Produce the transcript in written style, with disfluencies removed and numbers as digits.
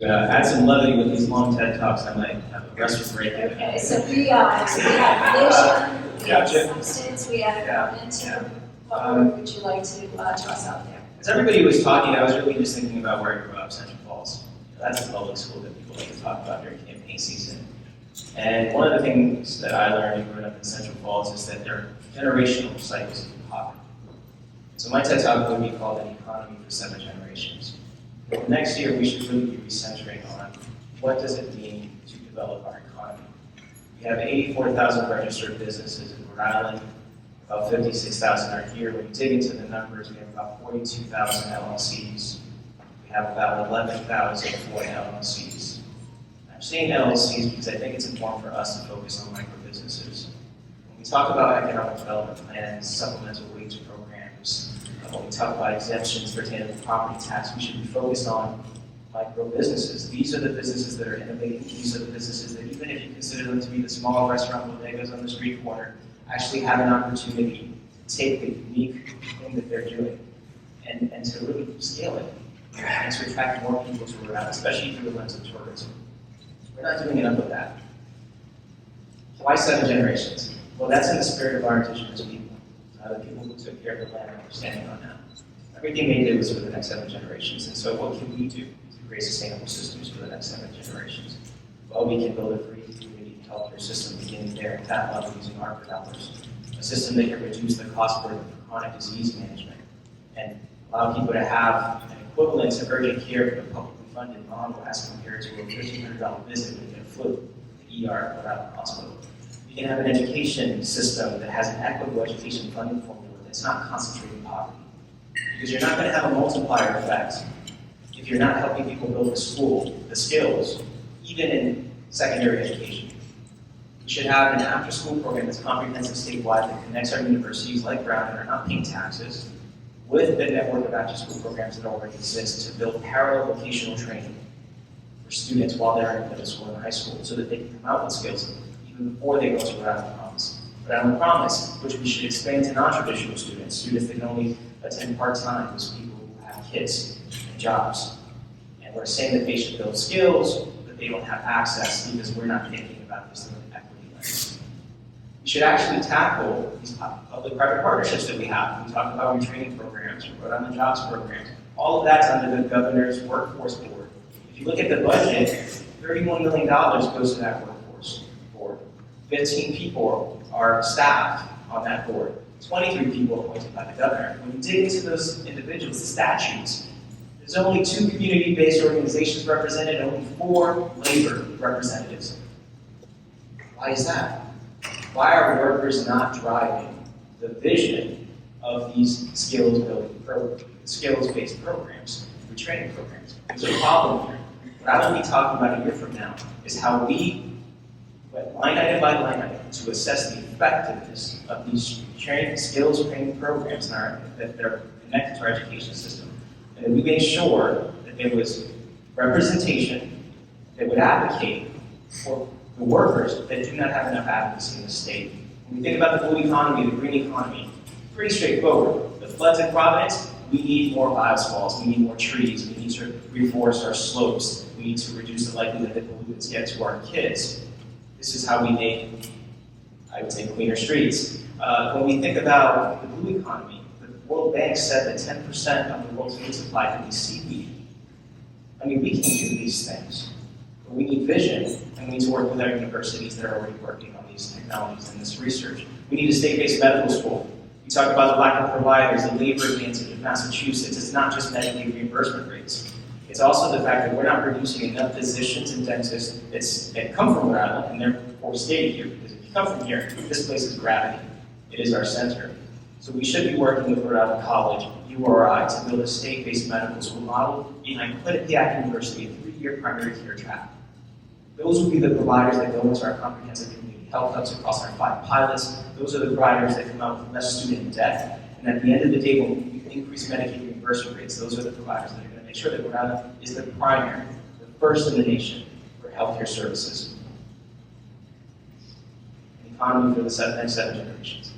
Add some levity with these long TED Talks. I might have a rest break. Okay, so we have vision, we have substance, we have momentum. What word would you like to toss out there? As everybody was talking, I was really just thinking about where I grew up, Central Falls. That's a public school that people like to talk about during campaign season. And one of the things that I learned growing up in Central Falls is that there are generational cycles of poverty. So my TED Talk would be called An Economy for 7 Generations. But next year, we should really be recentering on what does it mean to develop our economy. We have 84,000 registered businesses in Rhode Island, about 56,000 are here. When you dig into the numbers, we have about 42,000 LLCs. We have about 11,000 foreign LLCs. I'm saying LLCs because I think it's important for us to focus on micro businesses. When we talk about economic development plans, supplemental wage programs, when we talk about exemptions pertaining to property tax, we should be focused on micro businesses. These are the businesses that are innovating. These are the businesses that, even if you consider them to be the small restaurant bodegas on the street corner, actually have an opportunity to take the unique thing that they're doing and to really scale it and to attract more people to Rhode Island, especially through the lens of tourism. We're not doing enough of that. Why 7 generations? Well, that's in the spirit of our indigenous people. The people who took care of the land are standing on now. Everything they did was for the next 7 generations. And so what can we do to create sustainable systems for the next 7 generations? Well, we can build a free community healthcare system beginning there at that level using ARPA dollars. A system that can reduce the cost burden for chronic disease management and allow people to have an equivalent to urgent care for the publicly funded model as compared to a $1,500 visit with a flu, the ER without a hospital. We can have an education system that has an equitable education funding formula that's not concentrating poverty. Because you're not going to have a multiplier effect if you're not helping people build the school, the skills, even in secondary education. We should have an after-school program that's comprehensive statewide that connects our universities like Brown that are not paying taxes with the network of after-school programs that already exist to build parallel vocational training for students while they're in middle school and high school so that they can come out with skills before they go to Rhode Island Promise. Rhode Island Promise, which we should expand to non-traditional students that can only attend part-time, those people who have kids and jobs. And we're saying that they should build skills, but they don't have access because we're not thinking about this through an equity lens. We should actually tackle these public-private partnerships that we have. We talk about retraining programs, Rhode Island Jobs programs. All of that's under the governor's workforce board. If you look at the budget, $31 million goes to that workforce board. 15 people are staffed on that board. 23 people appointed by the governor. When you dig into those individuals, the statutes, there's only 2 community-based organizations represented, only 4 labor representatives. Why is that? Why are workers not driving the vision of these skills-based programs, retraining programs? There's a problem here. What I will be talking about a year from now is how we went line item by line item to assess the effectiveness of these skills training programs that they're connected to our education system. And that we made sure that there was representation that would advocate for the workers that do not have enough advocacy in the state. When we think about the blue economy, the green economy, pretty straightforward. The floods in Providence, we need more bioswales, we need more trees, we need to reforest our slopes, we need to reduce the likelihood that pollutants get to our kids. This is how we make, I would say, cleaner streets. When we think about the blue economy, the World Bank said that 10% of the world's food supply can be seaweed. I mean, we can do these things, but we need vision, and we need to work with our universities that are already working on these technologies and this research. We need a state-based medical school. We talk about the lack of providers, the labor advantage of Massachusetts. It's not just Medicaid reimbursement rates. It's also the fact that we're not producing enough physicians and dentists that come from Rhode Island and therefore stay here. Because if you come from here, this place is gravity. It is our center. So we should be working with Rhode Island College, URI, to build a state-based medical school model behind Quinnipiac University, a 3-year primary care track. Those will be the providers that go into our comprehensive community health hubs across our 5 pilots. Those are the providers that come out with less student debt. And at the end of the day, when we can increase Medicaid reimbursement rates, those are the providers that are going to make sure that Rhode Island is the primary, the first in the nation for healthcare services. An economy for the next 7 generations.